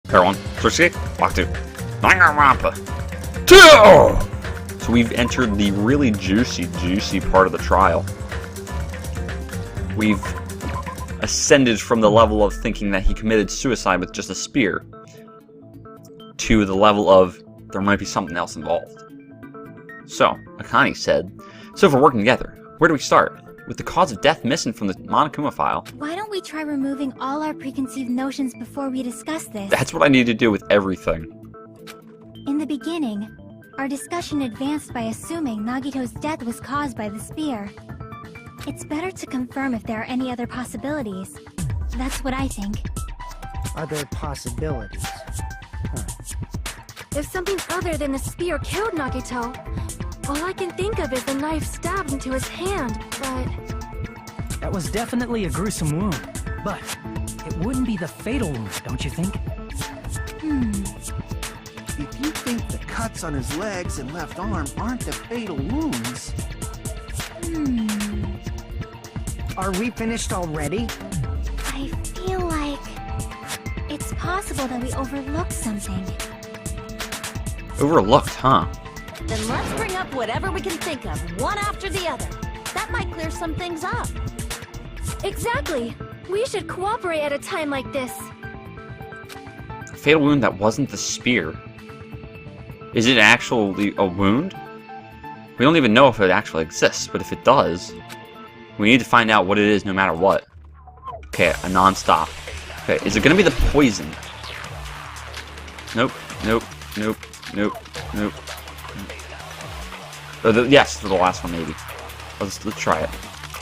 Pair 1, SilverCheesecake, Block 2, Danganronpa 2! So we've entered the really juicy part of the trial. We've ascended from the level of thinking that he committed suicide with just a spear to the level of there might be something else involved. So, Akane said, so if we're working together, where do we start? With the cause of death missing from the Monokuma file. Why don't we try removing all our preconceived notions before we discuss this? That's what I need to do with everything. In the beginning, our discussion advanced by assuming Nagito's death was caused by the spear. It's better to confirm if there are any other possibilities. That's what I think. Other possibilities. If something other than the spear killed Nagito, all I can think of is the knife stabbed into his hand, but... That was definitely a gruesome wound, but it wouldn't be the fatal wound, don't you think? If you think the cuts on his legs and left arm aren't the fatal wounds... Are we finished already? I feel like it's possible that we overlooked something. Overlooked, huh? Then let's bring up whatever we can think of, one after the other. That might clear some things up. Exactly! We should cooperate at a time like this. A fatal wound that wasn't the spear. Is it actually a wound? We don't even know if it actually exists, but if it does, we need to find out what it is no matter what. Okay, a non-stop. Okay, is it gonna be the poison? Nope, nope, nope, nope, nope. Or yes, for the last one maybe. Let's try it.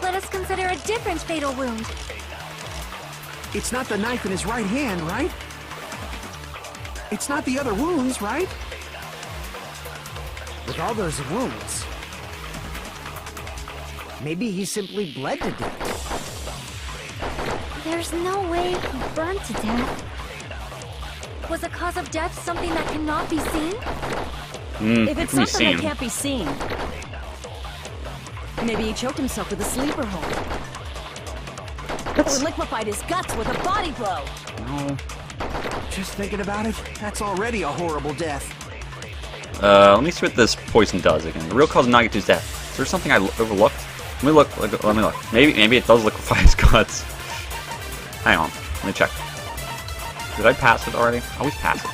Let us consider a different fatal wound. It's not the knife in his right hand, right? It's not the other wounds, right? With all those wounds, maybe he simply bled to death. There's no way he burned to death. Was the cause of death something that cannot be seen? If it's something that can't be seen, maybe he choked himself with a sleeper hold. Or liquefied his guts with a body blow. No. Just thinking about it, that's already a horrible death. Let me see what this poison does again. The real cause of Nagito's death. Is there something I overlooked? Let me look. Let me look. Maybe it does liquefy his guts. Hang on. Let me check. Did I pass it already? I always pass it.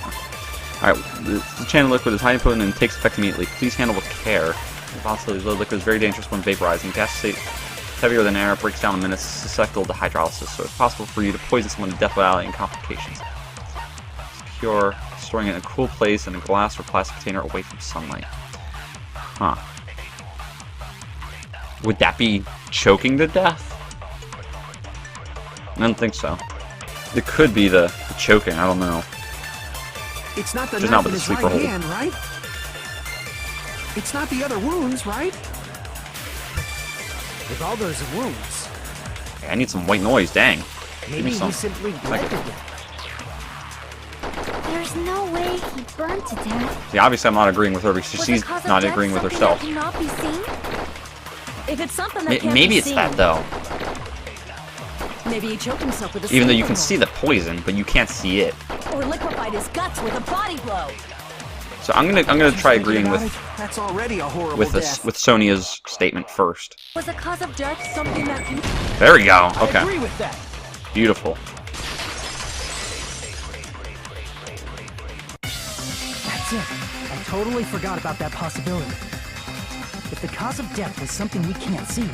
Alright, the channel liquid is highly potent and takes effect immediately. Please handle with care. The possibility the liquid is very dangerous when vaporizing. Gas state heavier than air, breaks down in minutes, susceptible to hydrolysis, so it's possible for you to poison someone to death without any complications. Secure, storing it in a cool place in a glass or plastic container away from sunlight. Huh. Would that be choking to death? I don't think so. It could be the choking, I don't know. It's not the Just knife not in with his the sleeper right hold. hand, right? It's not the other wounds, right? With all those wounds, Okay, I need some white noise, dang. Give maybe me he some. simply bled to death. There's no way he burned to death. See, obviously I'm not agreeing with her because Was the she's cause of not death agreeing with something herself. that cannot be seen? If it's something that can't Maybe be it's seen, that though. maybe he choked himself with a Even though you sleeper can hold. see the poison, but you can't see it. Or liquefied his guts with a body blow. So I'm gonna try agreeing Thinking about with it, that's already a horrible death. with Sonia's statement first. Was the cause of death something that can... There we go. I Okay. agree with that. Beautiful. That's it. I totally forgot about that possibility. If the cause of death was something we can't see,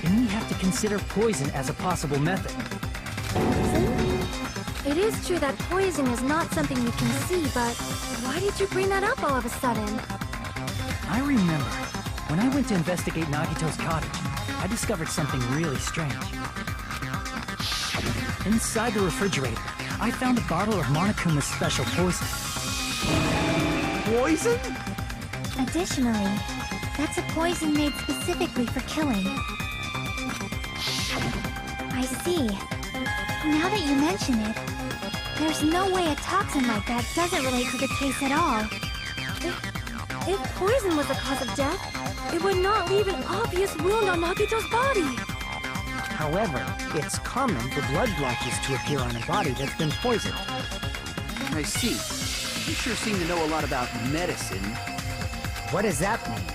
then we have to consider poison as a possible method. It is true that poison is not something you can see, but why did you bring that up all of a sudden? I remember, when I went to investigate Nagito's cottage, I discovered something really strange. Inside the refrigerator, I found a bottle of Monokuma's special poison. Poison? Additionally, that's a poison made specifically for killing. I see. Now that you mention it, there's no way a toxin like that doesn't relate to the case at all. If poison was the cause of death, it would not leave an obvious wound on Nagito's body. However, it's common for blood blotches to appear on a body that's been poisoned. I see. You sure seem to know a lot about medicine. What does that mean?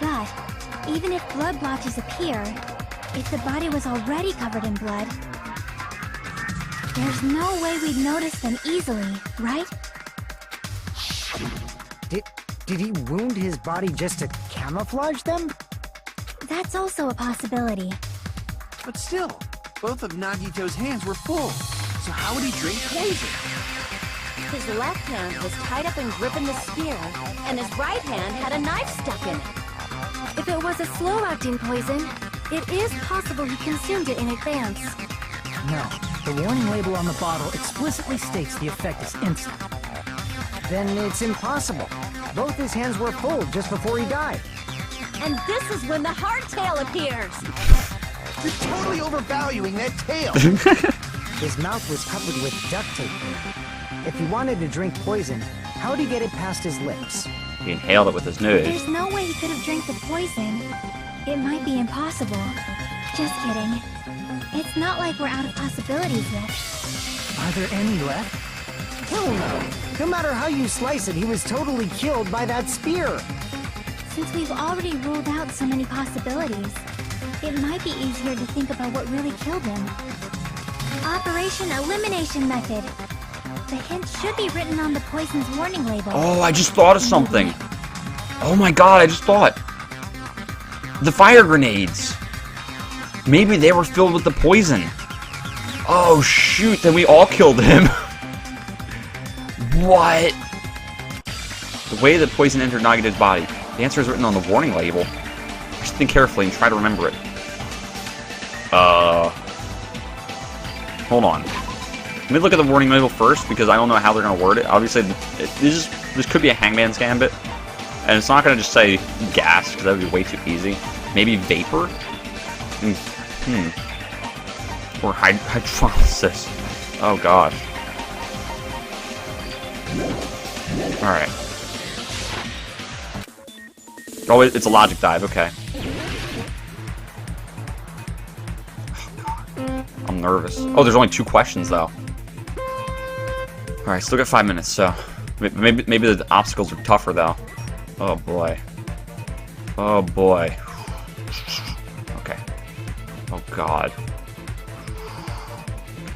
But, even if blood blotches appear, if the body was already covered in blood, there's no way we'd notice them easily, right? Did he wound his body just to camouflage them? That's also a possibility. But still, both of Nagito's hands were full. So how would he drink poison? His left hand was tied up and gripping the spear, and his right hand had a knife stuck in it. If it was a slow-acting poison, it is possible he consumed it in advance. No, the warning label on the bottle explicitly states the effect is instant. Then it's impossible. Both his hands were full just before he died. And this is when the hardtail appears. You're totally overvaluing that tail. His mouth was covered with duct tape. If he wanted to drink poison, how would he get it past his lips? He inhaled it with his nose. There's no way he could have drank the poison. It might be impossible. Just kidding. It's not like we're out of possibilities yet. Are there any left? Hell no! No matter how you slice it, he was totally killed by that spear. Since we've already ruled out so many possibilities, it might be easier to think about what really killed him. Operation Elimination Method. The hint should be written on the poison's warning label. Oh, I just thought of something. Oh my god, I just thought. The fire grenades. Maybe they were filled with the poison. Oh shoot, then we all killed him. What? The way the poison entered Nagito's body. The answer is written on the warning label. I should think carefully and try to remember it. Hold on. Let me look at the warning label first, because I don't know how they're going to word it. Obviously, this could be a Hangman's Gambit. And it's not going to just say gas, because that would be way too easy. Maybe vapor? Or hydrolysis. Oh, God. Alright. Oh, it's a logic dive, okay. Oh, God. I'm nervous. Oh, there's only 2 questions, though. Alright, still got 5 minutes, so... Maybe the obstacles are tougher, though. Oh, boy. Oh, boy. Okay. Oh, God.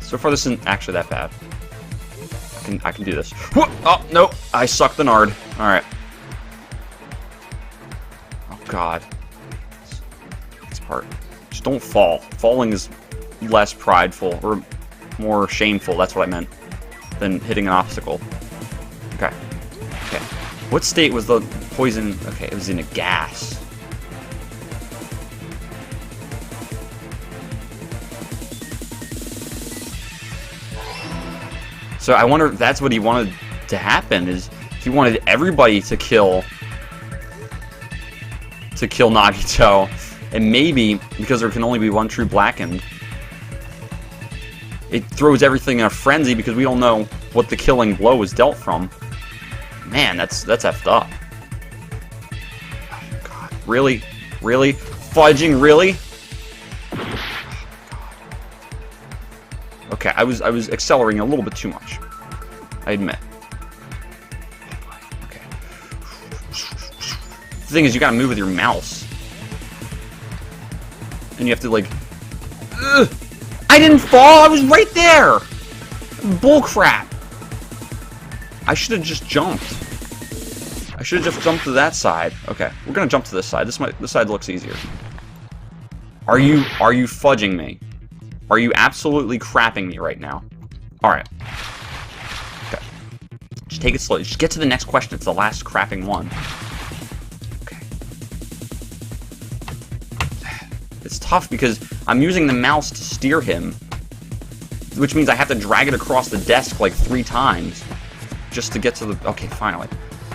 So far, this isn't actually that bad. I can do this. Oh, no! I sucked the nard. Alright. Oh, God. This part. Just don't fall. Falling is less prideful, or more shameful, that's what I meant, than hitting an obstacle. Okay. Okay. What state was the poison? Okay, it was in a gas. So I wonder if that's what he wanted to happen, is he wanted everybody to kill Nagito, and maybe, because there can only be one true blackened, it throws everything in a frenzy because we don't know what the killing blow was dealt from. Man, that's effed up. Oh, God. Really? Really? Fudging, really? Okay, I was accelerating a little bit too much. I admit. Okay. The thing is, you gotta move with your mouse. And you have to, like... Ugh! I didn't fall! I was right there! Bullcrap! I should have just jumped. I should have just jumped to that side. Okay, we're gonna jump to this side. This side looks easier. Are you fudging me? Are you absolutely crapping me right now? Alright. Okay. Just take it slowly. Just get to the next question. It's the last crapping one. Okay. It's tough because I'm using the mouse to steer him, which means I have to drag it across the desk like 3 times just to get to the... Okay, finally.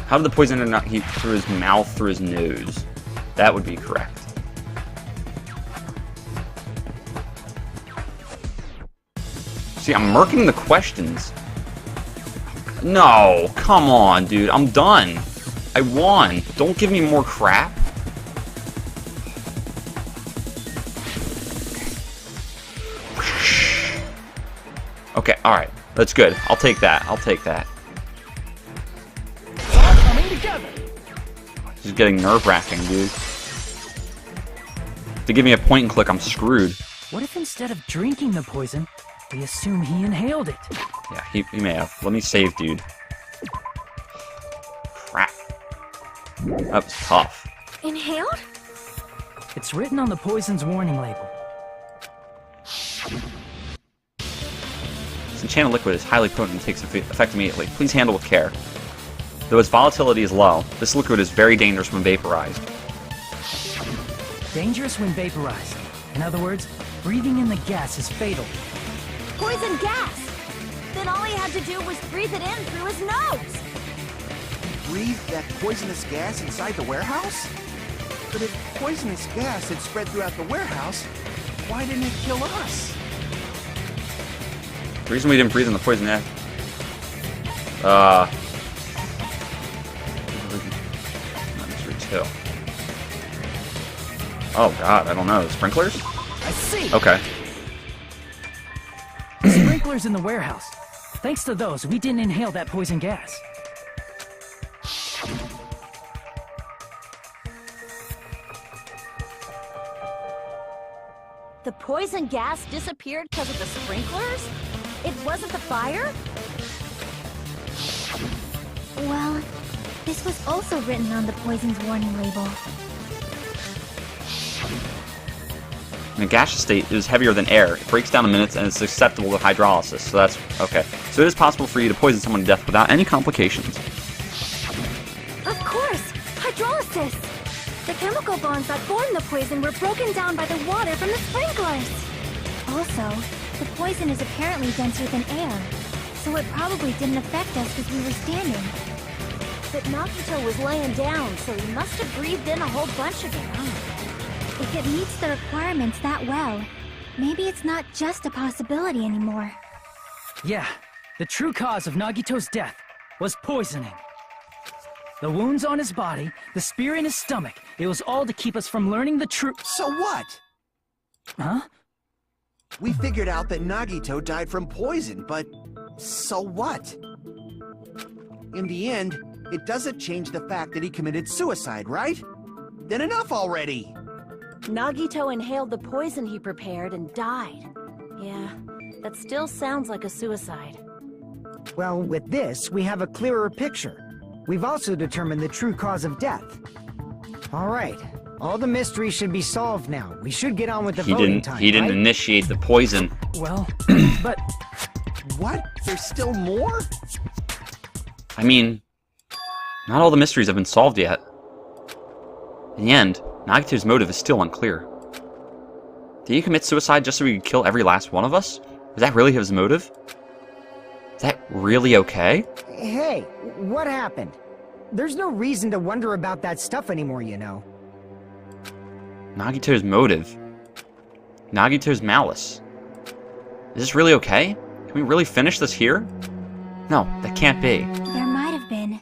How did the poison enter not through his mouth, through his nose? That would be correct. See, I'm murking the questions. No, come on, dude. I'm done. I won. Don't give me more crap. Okay, alright. That's good. I'll take that. I'll take that. It's all coming together. This is getting nerve-wracking, dude. To give me a point and click, I'm screwed. What if instead of drinking the poison, we assume he inhaled it? Yeah, he may have. Let me save, dude. Crap. That was tough. Inhaled? It's written on the poison's warning label. This enchanted liquid is highly potent and takes effect immediately. Please handle with care. Though its volatility is low, this liquid is very dangerous when vaporized. Dangerous when vaporized. In other words, breathing in the gas is fatal. Poison gas! Then all he had to do was breathe it in through his nose! Breathe that poisonous gas inside the warehouse? But if poisonous gas had spread throughout the warehouse, why didn't it kill us? The reason we didn't breathe in the poison air. Mystery 2. Oh god, I don't know. Sprinklers? I see! Okay. Sprinklers in the warehouse. Thanks to those, we didn't inhale that poison gas. The poison gas disappeared because of the sprinklers? It wasn't the fire? Well, this was also written on the poison's warning label. In a gaseous state, it is heavier than air. It breaks down in minutes and is susceptible to hydrolysis. So that's okay. So it is possible for you to poison someone to death without any complications. Of course! Hydrolysis! The chemical bonds that form the poison were broken down by the water from the sprinklers! Also, the poison is apparently denser than air, so it probably didn't affect us because we were standing. But Nagito was laying down, so he must have breathed in a whole bunch of it, huh? If it meets the requirements that well, maybe it's not just a possibility anymore. Yeah, the true cause of Nagito's death was poisoning. The wounds on his body, the spear in his stomach, it was all to keep us from learning the truth. So what? Huh? We figured out that Nagito died from poison, but so what? In the end, it doesn't change the fact that he committed suicide, right? Then enough already! Nagito inhaled the poison he prepared and died. Yeah, that still sounds like a suicide. Well, with this, we have a clearer picture. We've also determined the true cause of death. All right, all the mysteries should be solved now. We should get on with the voting time, He didn't right? initiate the poison. Well, but... What? There's still more? I mean, not all the mysteries have been solved yet. In the end, Nagito's motive is still unclear. Did he commit suicide just so he could kill every last one of us? Was that really his motive? Is that really okay? Hey, what happened? There's no reason to wonder about that stuff anymore, you know. Nagito's motive. Nagito's malice. Is this really okay? Can we really finish this here? No, that can't be. There might have been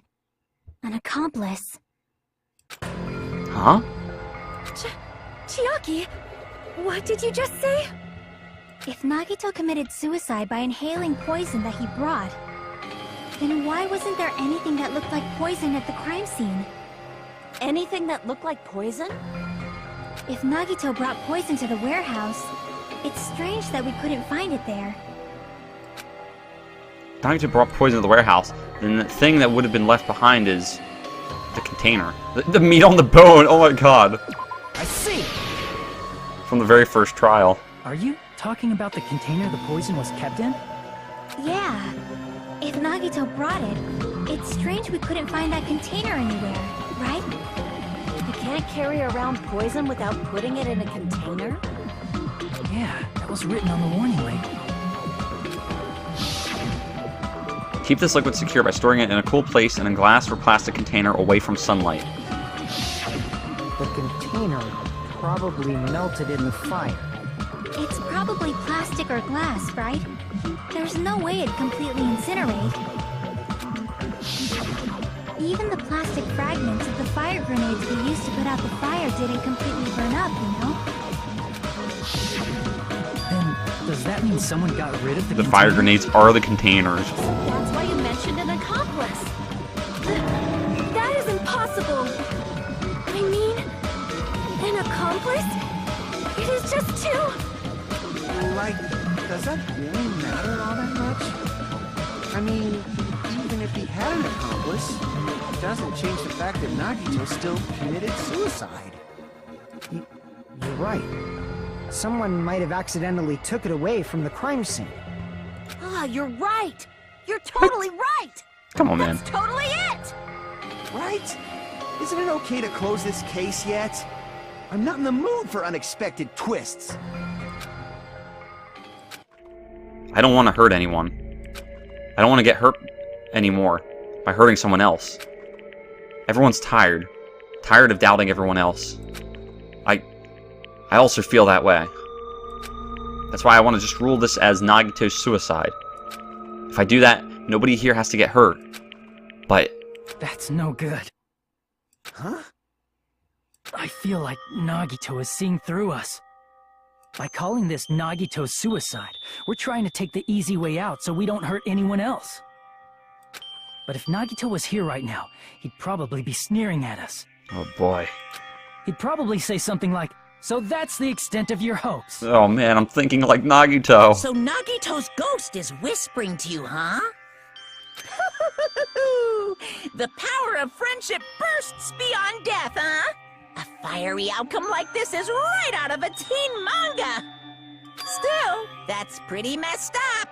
an accomplice. Huh? Chiaki, what did you just say? If Nagito committed suicide by inhaling poison that he brought, then why wasn't there anything that looked like poison at the crime scene? Anything that looked like poison? If Nagito brought poison to the warehouse, it's strange that we couldn't find it there. Nagito brought poison to the warehouse, then the thing that would have been left behind is the container. The meat on the bone, oh my god. I see! From the very first trial. Are you talking about the container the poison was kept in? Yeah. If Nagito brought it, it's strange we couldn't find that container anywhere, right? You can't carry around poison without putting it in a container? Yeah, that was written on the warning label. Keep this liquid secure by storing it in a cool place in a glass or plastic container away from sunlight. The container probably melted in the fire. It's probably plastic or glass, right? There's no way it'd completely incinerate. Even the plastic fragments of the fire grenades we used to put out the fire didn't completely burn up, you know? Then, does Does that mean someone got rid of the The fire container? grenades are the containers. That's why you mentioned an accomplice. That is impossible. I mean, an accomplice? It is just two. Like, does that really matter all that much? I mean, even if he had an accomplice, it doesn't change the fact that Nagito still committed suicide. You're right. Someone might have accidentally took it away from the crime scene. Ah, you're right. You're totally right. Come on, man. That's totally it. Right? Isn't it okay to close this case yet? I'm not in the mood for unexpected twists. I don't want to hurt anyone. I don't want to get hurt anymore by hurting someone else. Everyone's tired. Tired of doubting everyone else. I also feel that way. That's why I want to just rule this as Nagito's suicide. If I do that, nobody here has to get hurt. But That's no good. Huh? I feel like Nagito is seeing through us. By calling this Nagito's suicide, we're trying to take the easy way out so we don't hurt anyone else. But if Nagito was here right now, he'd probably be sneering at us. oh boy. He'd probably say something like, "So that's the extent of your hopes." Oh man, I'm thinking like Nagito. So Nagito's ghost is whispering to you, huh? The power of friendship bursts beyond death, huh? A fiery outcome like this is right out of a teen manga. Still, that's pretty messed up.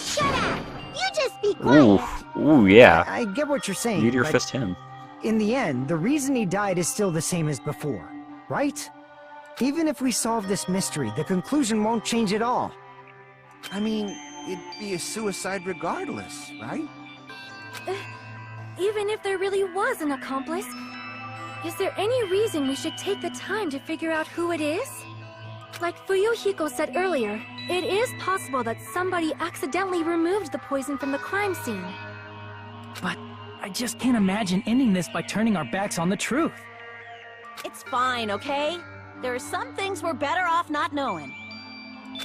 Shut up. You just be quiet. Ooh, yeah. I get what you're saying, Meteor but fist him. in the end, the reason he died is still the same as before, right? Even if we solve this mystery, the conclusion won't change at all. I mean, it'd be a suicide regardless, right? Even if there really was an accomplice, is there any reason we should take the time to figure out who it is? Like Fuyuhiko said earlier, it is possible that somebody accidentally removed the poison from the crime scene. But I just can't imagine ending this by turning our backs on the truth. It's fine, okay? There are some things we're better off not knowing.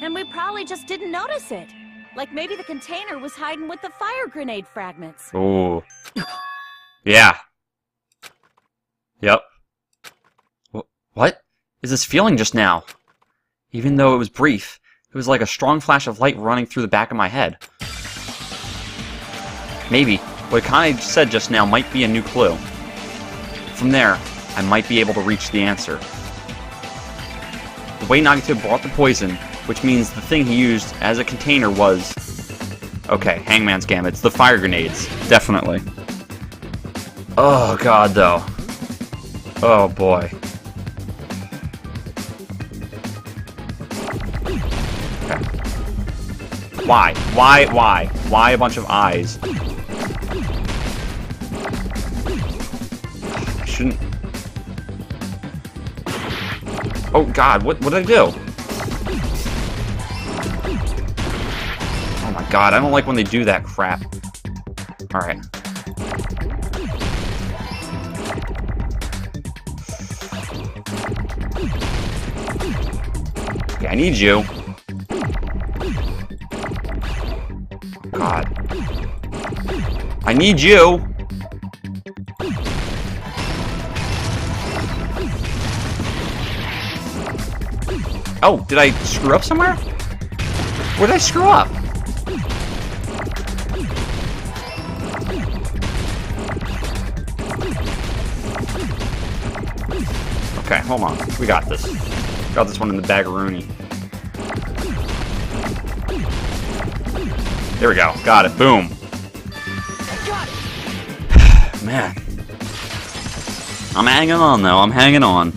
And we probably just didn't notice it. Like maybe the container was hiding with the fire grenade fragments. Ooh. Yeah. Yep. What is this feeling just now? Even though it was brief, it was like a strong flash of light running through the back of my head. Maybe what Akane said just now might be a new clue. From there, I might be able to reach the answer. The way Nagito brought the poison, which means the thing he used as a container was... Okay, Hangman's Gambit. It's the fire grenades. Definitely. Oh god, though. Oh boy. Okay. Why? Why a bunch of eyes? I shouldn't... Oh god, what did I do? Oh my god, I don't like when they do that crap. Alright. Okay, I need you. Oh god. I need you! Oh, did I screw up somewhere? Where did I screw up? Okay, hold on. We got this. Got this one in the bag-a-rooney. There we go. Got it. Boom. Man. I'm hanging on, though. I'm hanging on.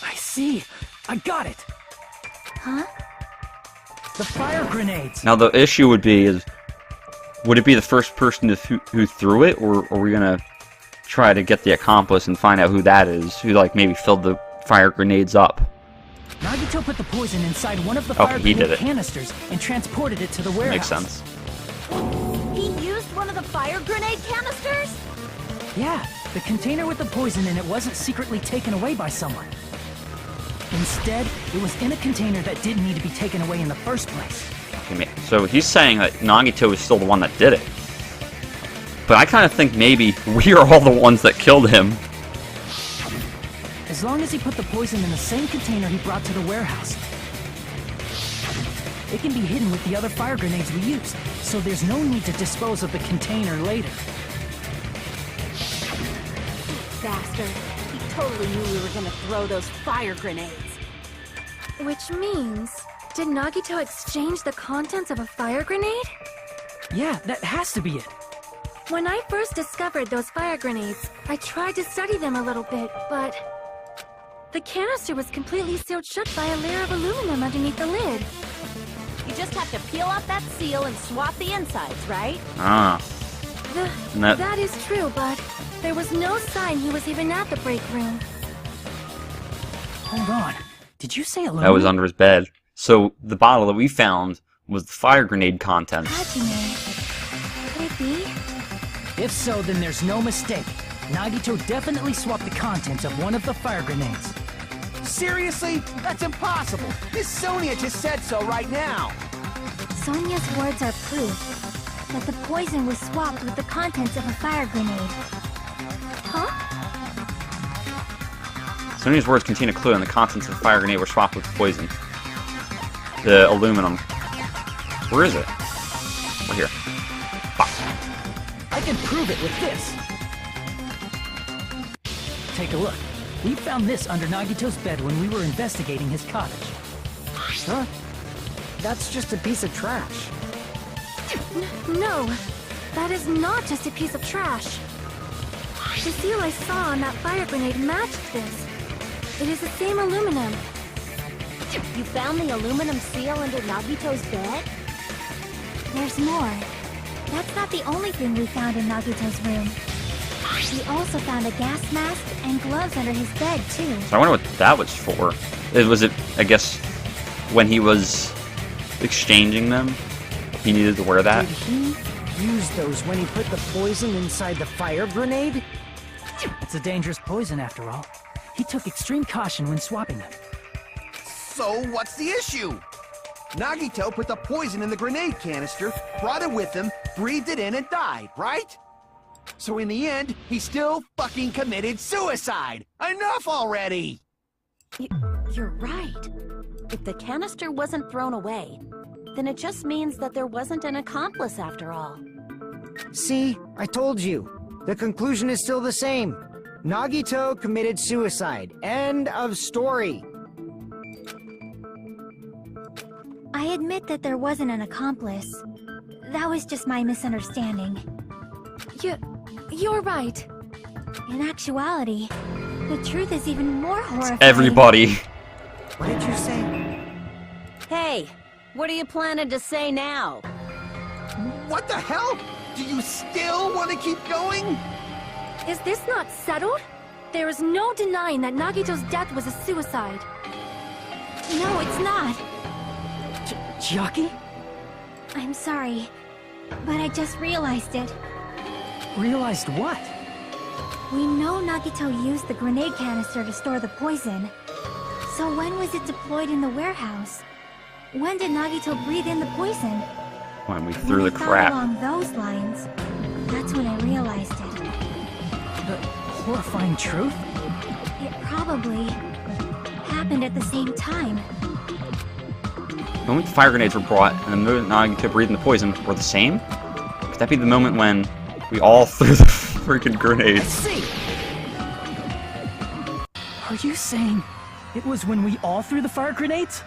I see. I got it. Huh? The fire grenades. Now, the issue would be is... Would it be the first person who threw it, or are we gonna try to get the accomplice and find out who that is? Who, like, maybe filled the fire grenades up? Nagito put the poison inside one of the Okay, fire he did grenade it. canisters and transported it to the warehouse. Makes sense. He used one of the fire grenade canisters? Yeah, the container with the poison in it wasn't secretly taken away by someone. Instead, it was in a container that didn't need to be taken away in the first place. Okay, so he's saying that Nagito is still the one that did it. But I kind of think maybe we are all the ones that killed him. As long as he put the poison in the same container he brought to the warehouse. It can be hidden with the other fire grenades we used, so there's no need to dispose of the container later. Bastard. He totally knew we were gonna throw those fire grenades. Which means, did Nagito exchange the contents of a fire grenade? Yeah, that has to be it. When I first discovered those fire grenades, I tried to study them a little bit, but the canister was completely sealed shut by a layer of aluminum underneath the lid. You just have to peel off that seal and swap the insides, right? Ah. That is true, but there was no sign he was even at the break room. Hold on. Did you say aluminum? That was under his bed. So the bottle that we found was the fire grenade contents. Hajime. Could it be? If so, then there's no mistake. Nagito definitely swapped the contents of one of the fire grenades. Seriously? That's impossible. Miss Sonia just said so right now. Sonia's words are proof that the poison was swapped with the contents of a fire grenade. Huh? Sonia's words contain a clue, and the contents of the fire grenade were swapped with the poison. The aluminum. Where is it? Right here. I can prove it with this. Take a look. We found this under Nagito's bed when we were investigating his cottage. Huh? That's just a piece of trash. No, that is not just a piece of trash. The seal I saw on that fire grenade matched this. It is the same aluminum. You found the aluminum seal under Nagito's bed? There's more. That's not the only thing we found in Nagito's room. We also found a gas mask and gloves under his bed, too. So I wonder what that was for. Was it, I guess, when he was exchanging them? He needed to wear that? Did he use those when he put the poison inside the fire grenade? It's a dangerous poison, after all. He took extreme caution when swapping them. So what's the issue? Nagito put the poison in the grenade canister, brought it with him, breathed it in, and died, right? So in the end, he still fucking committed suicide! Enough already! You're right. If the canister wasn't thrown away, then it just means that there wasn't an accomplice after all. See, I told you. The conclusion is still the same. Nagito committed suicide. End of story. I admit that there wasn't an accomplice. That was just my misunderstanding. You're right. In actuality, the truth is even more horrifying. Everybody. What did you say? Hey, what are you planning to say now? What the hell? Do you still want to keep going? Is this not settled? There is no denying that Nagito's death was a suicide. No, it's not. Chiaki? I'm sorry, but I just realized it. Realized what? We know Nagito used the grenade canister to store the poison. So when was it deployed in the warehouse? When did Nagito breathe in the poison? When we threw When the I thought crap. along those lines, that's when I realized it. The horrifying truth? It probably happened at the same time. The moment the fire grenades were brought and the moment Nagito breathed in the poison were the same? Could that be the moment when we all threw the freaking I grenades? see! Are you saying it was when we all threw the fire grenades?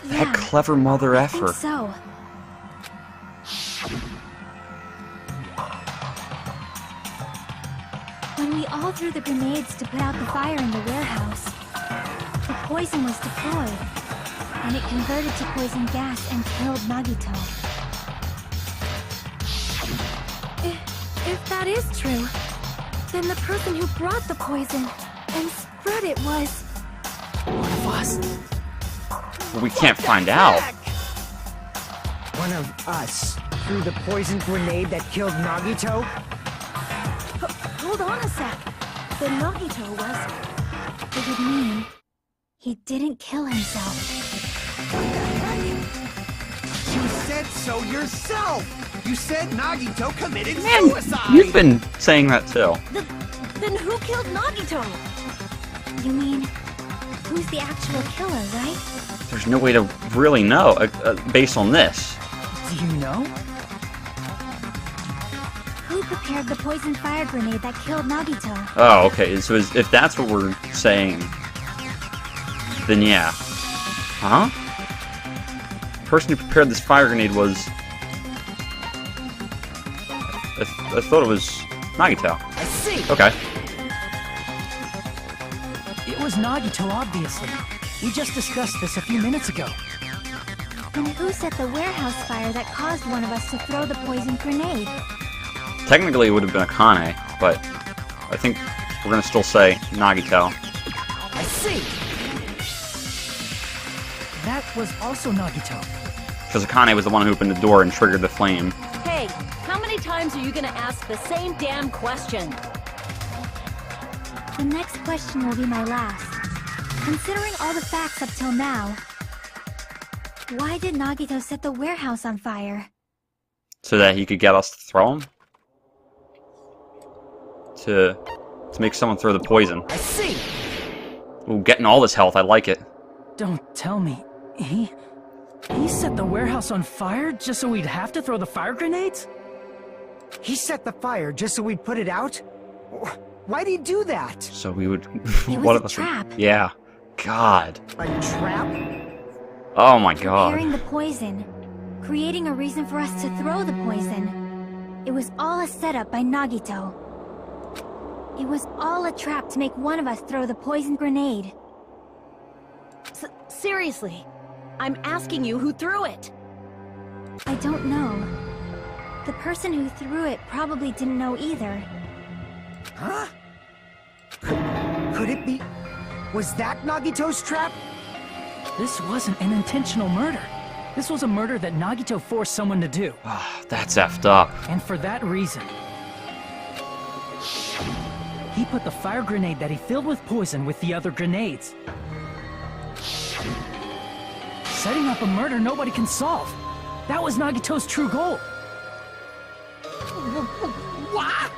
That clever mother I think effer. so. When we all threw the grenades to put out the fire in the warehouse, the poison was deployed, and it converted to poison gas and killed Nagito. If that is true, then the person who brought the poison and spread it was... One of us? We can't find out. One of us threw the poison grenade that killed Nagito? Hold on a sec. The Nagito was... It would mean He didn't kill himself. You said so yourself! You said Nagito committed Man, suicide! you've been saying that too. Then who killed Nagito? You mean, who's the actual killer, right? There's no way to really know based on this. Do you know? Who prepared the poison fire grenade that killed Nagito? Oh, okay. So if that's what we're saying, then yeah. Huh? The person who prepared this fire grenade was... I thought it was Nagito. I see! Okay. It was Nagito, obviously. We just discussed this a few minutes ago. Then who set the warehouse fire that caused one of us to throw the poison grenade? Technically, it would have been Akane, but I think we're gonna still say Nagito. I see! That was also Nagito. Because Akane was the one who opened the door and triggered the flame. Hey, how many times are you gonna ask the same damn question? The next question will be my last. Considering all the facts up till now, why did Nagito set the warehouse on fire? So that he could get us to throw him? To make someone throw the poison. I see! Ooh, getting all this health, I like it. Don't tell me. He set the warehouse on fire just so we'd have to throw the fire grenades? He set the fire just so we'd put it out? Why'd he do that? So we would... It one was of a us trap. would, yeah. God. A trap? Oh my god. Preparing the poison, creating a reason for us to throw the poison. It was all a setup by Nagito. It was all a trap to make one of us throw the poison grenade. Seriously, I'm asking you who threw it. I don't know. The person who threw it probably didn't know either. Huh? Could it be... Was that Nagito's trap? This wasn't an intentional murder. This was a murder that Nagito forced someone to do. Ah, that's effed up. And for that reason, he put the fire grenade that he filled with poison with the other grenades. Setting up a murder nobody can solve. That was Nagito's true goal. What?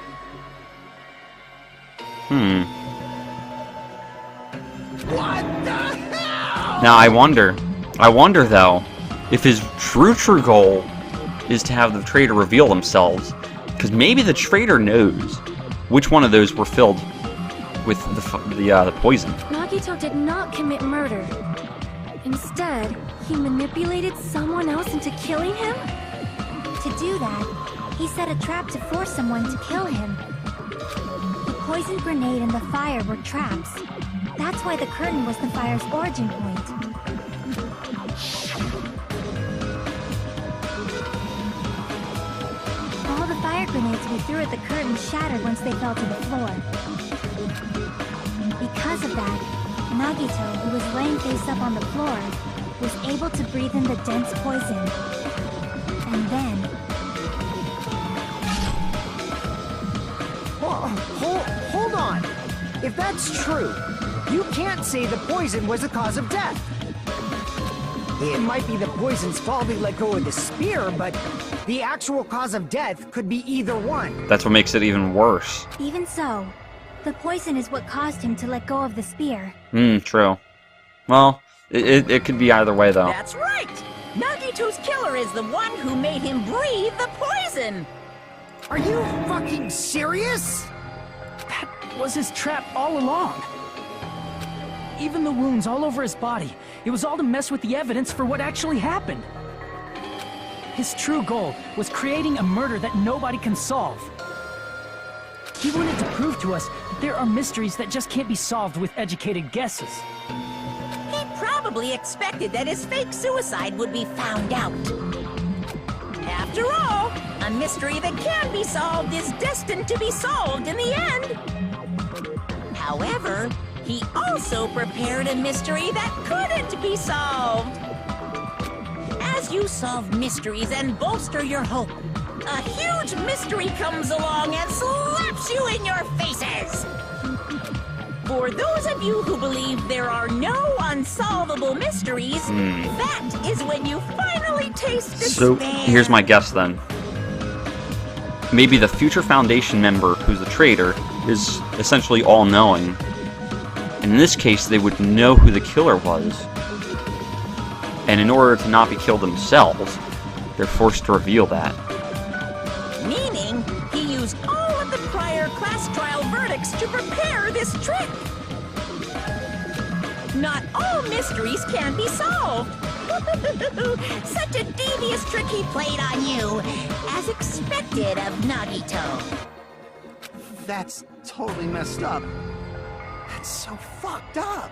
What the hell? Now I wonder though, if his true goal is to have the traitor reveal themselves, because maybe the traitor knows which one of those were filled with the poison. Nagito did not commit murder. Instead, he manipulated someone else into killing him? To do that, he set a trap to force someone to kill him. The poison grenade and the fire were traps. That's why the curtain was the fire's origin point. All the fire grenades we threw at the curtain shattered once they fell to the floor. Because of that, Nagito, who was laying face up on the floor, was able to breathe in the dense poison. And then... Hold on! If that's true, you can't say the poison was the cause of death. It might be the poison's fault he let go of the spear, but the actual cause of death could be either one. That's what makes it even worse. Even so, the poison is what caused him to let go of the spear. True. Well, it could be either way, though. That's right! Nagito's killer is the one who made him breathe the poison! Are you fucking serious? That was his trap all along. Even the wounds all over his body, it was all to mess with the evidence for what actually happened. His true goal was creating a murder that nobody can solve. He wanted to prove to us that there are mysteries that just can't be solved with educated guesses. He probably expected that his fake suicide would be found out. After all, a mystery that can be solved is destined to be solved in the end. However, he also prepared a mystery that couldn't be solved. As you solve mysteries and bolster your hope, a huge mystery comes along and slaps you in your faces. For those of you who believe there are no unsolvable mysteries, that is when you finally taste despair. So, here's my guess then. Maybe the future Foundation member, who's the traitor, is essentially all-knowing. In this case, they would know who the killer was. And in order to not be killed themselves, they're forced to reveal that. Meaning, he used all of the prior class trial verdicts to prepare this trick. Not all mysteries can be solved. Such a devious trick he played on you, as expected of Nagito. That's totally messed up. That's so fucked up.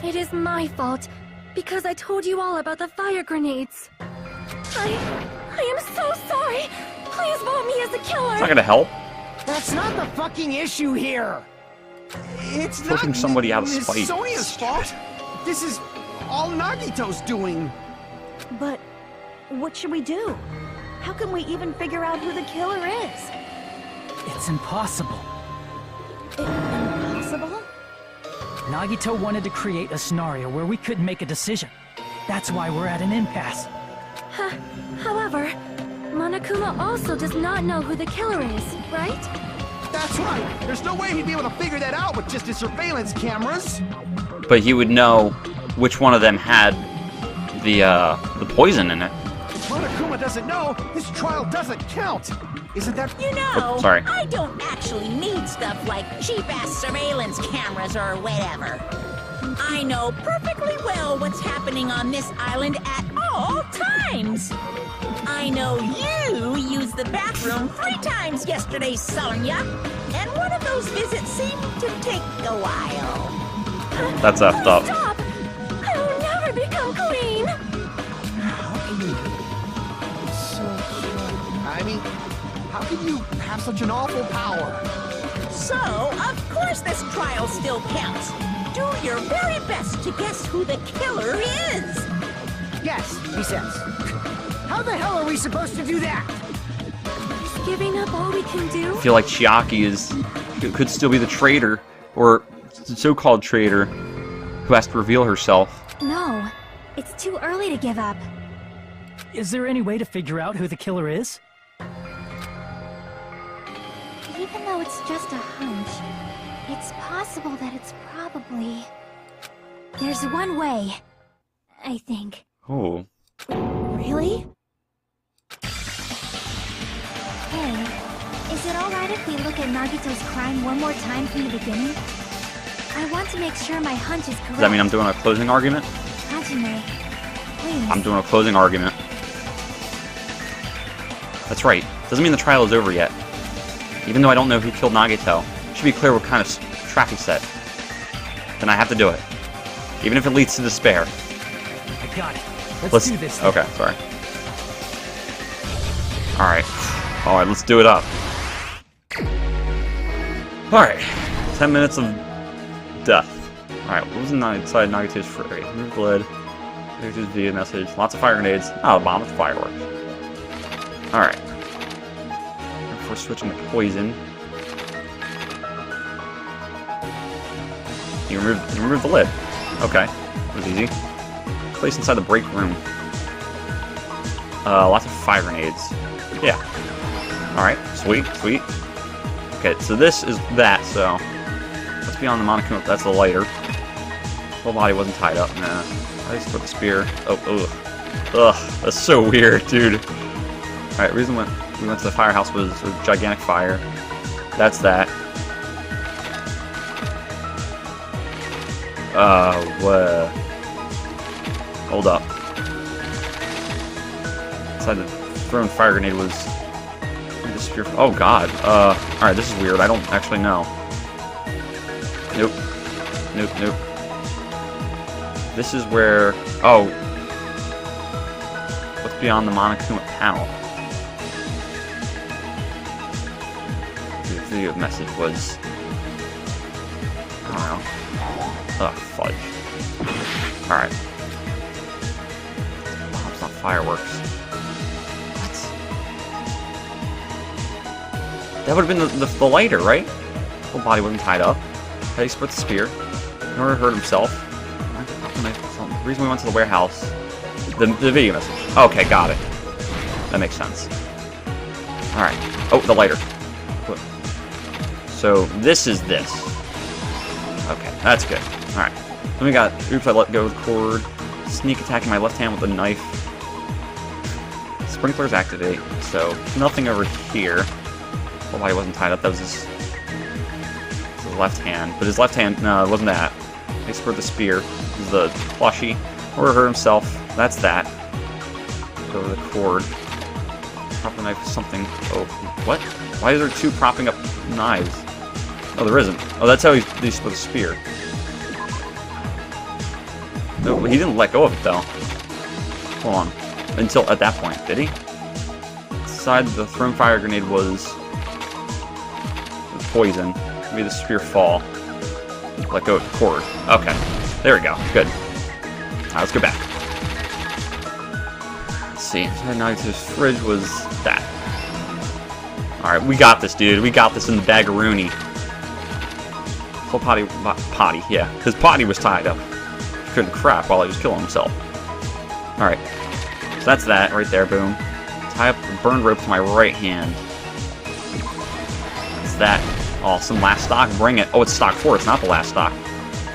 It is my fault, because I told you all about the fire grenades. I am so sorry. Please vote me as the killer. It's not gonna help. That's not the fucking issue here. It's Pushing not somebody out of Miss spite. Sonia's fault. This is all Nagito's doing. But what should we do? How can we even figure out who the killer is? It's impossible. Impossible? Nagito wanted to create a scenario where we couldn't make a decision. That's why we're at an impasse. However, Monokuma also does not know who the killer is, right? That's right. There's no way he'd be able to figure that out with just his surveillance cameras. But he would know which one of them had the poison in it. If Monokuma doesn't know, this trial doesn't count. Isn't that... You know, Oh, sorry. I don't actually need stuff like cheap-ass surveillance cameras or whatever. I know perfectly well what's happening on this island at all times. I know you used the bathroom 3 times yesterday, Sonia, and one of those visits seemed to take a while. That's effed up. Stop! I will never become clean! How can you have such an awful power? So, of course this trial still counts. Do your very best to guess who the killer is. Yes, he says. How the hell are we supposed to do that? Is giving up all we can do? I feel like Chiaki could still be the traitor, or so-called traitor, who has to reveal herself. No, it's too early to give up. Is there any way to figure out who the killer is? Even though it's just a hunch, it's possible that it's probably... There's one way, I think. Oh. Really? Hey, is it alright if we look at Nagito's crime one more time from the beginning? I want to make sure my hunch is correct. Does that mean I'm doing a closing argument? Hajime, please. I'm doing a closing argument. That's right. Doesn't mean the trial is over yet. Even though I don't know who killed Nagito, it should be clear what kind of trap he set. Then I have to do it. Even if it leads to despair. I got it. Let's do this then. Okay, sorry. Alright. Alright, let's do it up. Alright. 10 minutes of death. Alright, what was inside Nagito's fray? Remove the lid. Nagito's via message. Lots of fire grenades. Not a bomb, it's fireworks. Alright. We're switching to poison. You remove the lid. Okay. That was easy. Place inside the break room. Lots of fire grenades. Yeah. Alright, sweet, sweet. Okay, so this is that, so... Let's be on the Monokuma. That's the lighter. Whole body wasn't tied up. Nah. I just put the spear. Oh, ugh. Ugh, that's so weird, dude. Alright, reason we went to the firehouse was a gigantic fire. That's that. What? Hold up. Inside the thrown fire grenade was... Oh god. Alright, this is weird. I don't actually know. Nope. Nope, nope. This is where... Oh. What's beyond the Monokuma panel? The video message was... I don't know. Ugh, fudge. Alright. Bombs, not fireworks. What? That would have been the lighter, right? Whole body wasn't tied up. He split the spear in order to hurt himself. The reason we went to the warehouse. The video message. Okay, got it. That makes sense. Alright. Oh, the lighter. So, this is this. Okay, that's good. Alright. Then we got, oops, I let go of the cord. Sneak attack in my left hand with a knife. Sprinklers activate, so nothing over here. Well, why he wasn't tied up, that was his left hand. But his left hand, no, it wasn't that. He spurred the spear. This is the plushie. Or hurt himself. That's that. Go over the cord. Prop the knife with something. Oh, what? Why is there two propping up knives? Oh, there isn't. Oh, that's how he split the spear. No, he didn't let go of it, though. Hold on. Until at that point, did he? Inside the thrown fire grenade was poison. Made the spear fall. Let go of the cord. Okay. There we go. Good. Alright, let's go back. Let's see. Inside Nagito's fridge was that. Alright, we got this, dude. We got this in the bag-a-rooney. Whole potty, yeah. Because Potty was tied up. He couldn't crap while he was killing himself. Alright. So that's that right there, boom. Tie up the burned rope to my right hand. That's that. Awesome. Last stock, bring it. Oh, it's stock 4, it's not the last stock.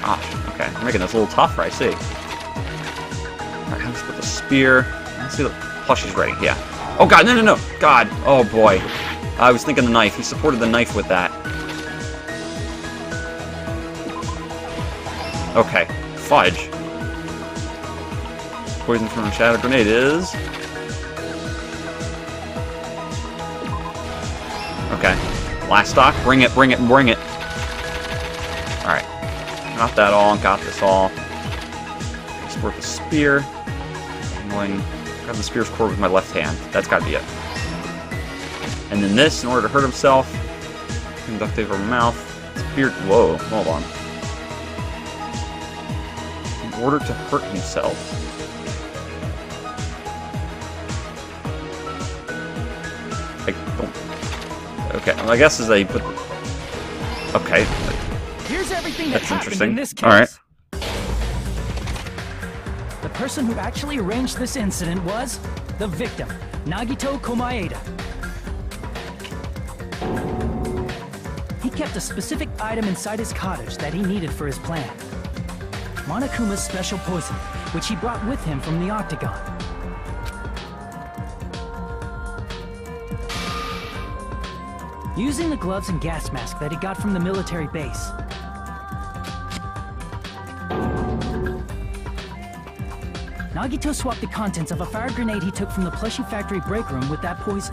Gosh, okay. We're making this a little tougher, I see. Alright, let's put the spear. Let's see the plushie's ready, yeah. Oh god, no, no, no! God, oh boy. I was thinking the knife. He supported the knife with that. Okay, fudge. Poison from a shadow grenade is... Okay. Last stock. Bring it, bring it, bring it. Alright. Got that all. Got this all. Support the spear. I'm going to grab the spear's cord with my left hand. That's gotta be it. And then this, in order to hurt himself. Duct tape over mouth. Spear. Whoa, hold on. In order to hurt himself. I don't... Okay, well, I guess as they put... Okay. Here's everything that's interesting. In this case. Alright. The person who actually arranged this incident was the victim, Nagito Komaeda. He kept a specific item inside his cottage that he needed for his plan. Monokuma's special poison, which he brought with him from the Octagon. Using the gloves and gas mask that he got from the military base. Nagito swapped the contents of a fire grenade he took from the plushie factory break room with that poison.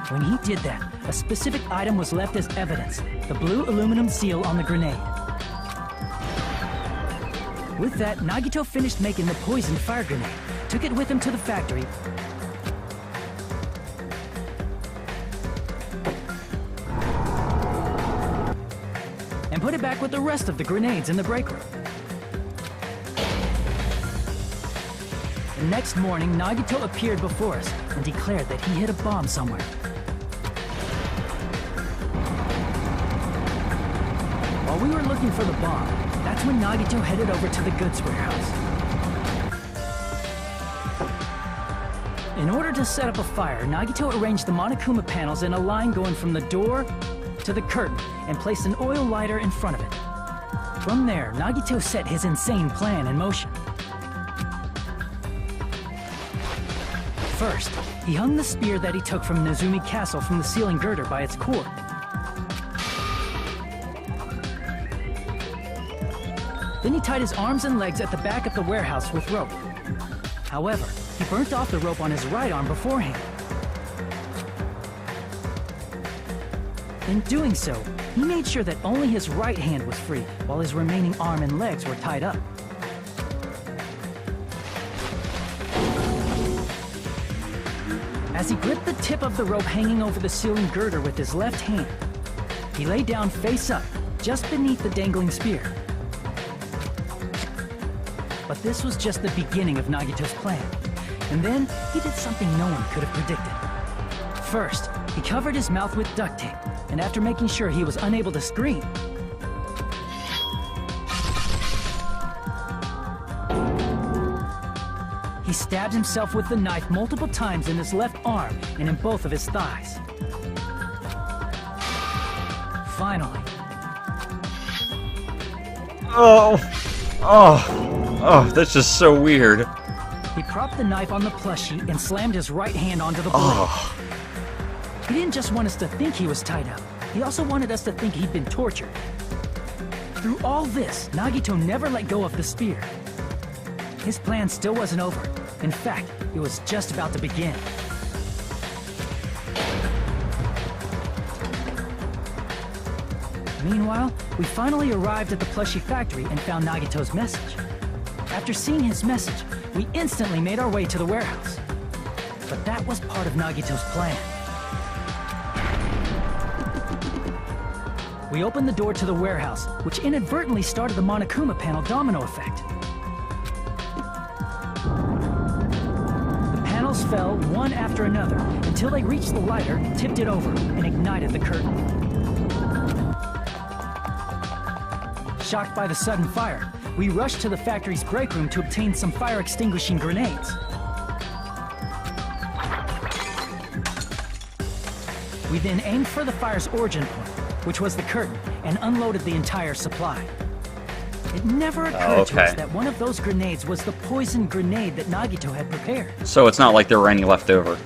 When he did that, a specific item was left as evidence, the blue aluminum seal on the grenade. With that, Nagito finished making the poisoned fire grenade, took it with him to the factory, and put it back with the rest of the grenades in the break room. The next morning, Nagito appeared before us and declared that he hid a bomb somewhere. While we were looking for the bomb, that's when Nagito headed over to the goods warehouse. In order to set up a fire, Nagito arranged the Monokuma panels in a line going from the door to the curtain and placed an oil lighter in front of it. From there, Nagito set his insane plan in motion. First, he hung the spear that he took from Nezumi Castle from the ceiling girder by its cord. Then he tied his arms and legs at the back of the warehouse with rope. However, he burnt off the rope on his right arm beforehand. In doing so, he made sure that only his right hand was free, while his remaining arm and legs were tied up. As he gripped the tip of the rope hanging over the ceiling girder with his left hand, he lay down face up, just beneath the dangling spear. But this was just the beginning of Nagito's plan. And then, he did something no one could have predicted. First, he covered his mouth with duct tape, and after making sure he was unable to scream, stabbed himself with the knife multiple times in his left arm and in both of his thighs. Finally. Oh, that's just so weird. He propped the knife on the plushie and slammed his right hand onto the blade. He didn't just want us to think he was tied up. He also wanted us to think he'd been tortured. Through all this, Nagito never let go of the spear. His plan still wasn't over. In fact, it was just about to begin. Meanwhile, we finally arrived at the plushie factory and found Nagito's message. After seeing his message, we instantly made our way to the warehouse. But that was part of Nagito's plan. We opened the door to the warehouse, which inadvertently started the Monokuma panel domino effect. The panels fell one after another until they reached the lighter, tipped it over, and ignited the curtain. Shocked by the sudden fire, we rushed to the factory's break room to obtain some fire-extinguishing grenades. We then aimed for the fire's origin point, which was the curtain, and unloaded the entire supply. It never occurred to us that one of those grenades was the poison grenade that Nagito had prepared. So it's not like there were any left over.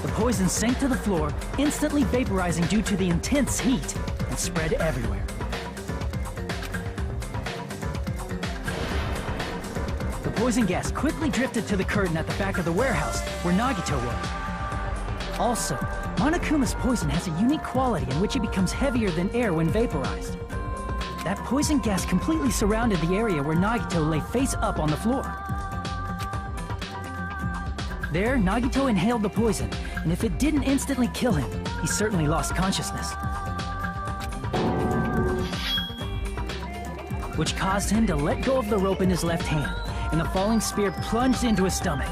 The poison sank to the floor, instantly vaporizing due to the intense heat, and spread everywhere. The poison gas quickly drifted to the curtain at the back of the warehouse, where Nagito was. Also, Monokuma's poison has a unique quality in which it becomes heavier than air when vaporized. That poison gas completely surrounded the area where Nagito lay face up on the floor. There, Nagito inhaled the poison, and if it didn't instantly kill him, he certainly lost consciousness. Which caused him to let go of the rope in his left hand, and the falling spear plunged into his stomach.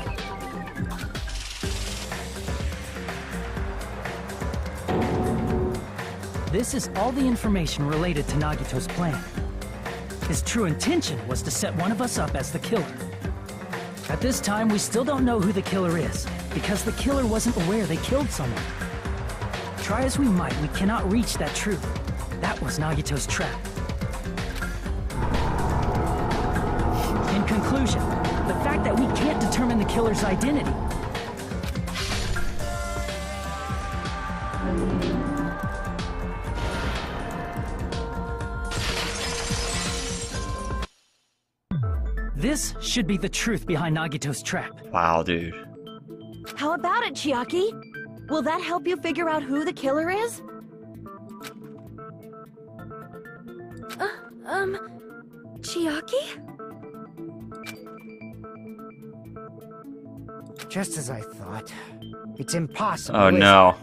This is all the information related to Nagito's plan. His true intention was to set one of us up as the killer. At this time, we still don't know who the killer is, because the killer wasn't aware they killed someone. Try as we might, we cannot reach that truth. That was Nagito's trap. In conclusion, the fact that we can't determine the killer's identity This should be the truth behind Nagito's trap. Wow, dude. How about it, Chiaki? Will that help you figure out who the killer is? Chiaki? Just as I thought. It's impossible. Oh no.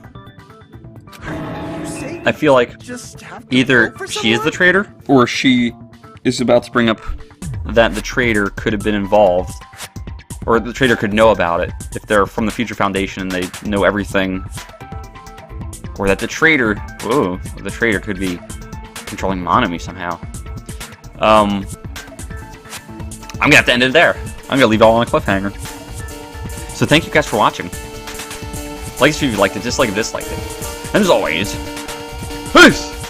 I feel like either she is the traitor, or she is about to bring up that the traitor could have been involved, or the traitor could know about it if they're from the Future Foundation and they know everything, or that the traitor, could be controlling Monami somehow. I'm gonna have to end it there. I'm gonna leave it all on a cliffhanger. So thank you guys for watching. Like this if you liked it, dislike if you disliked it. And as always, peace!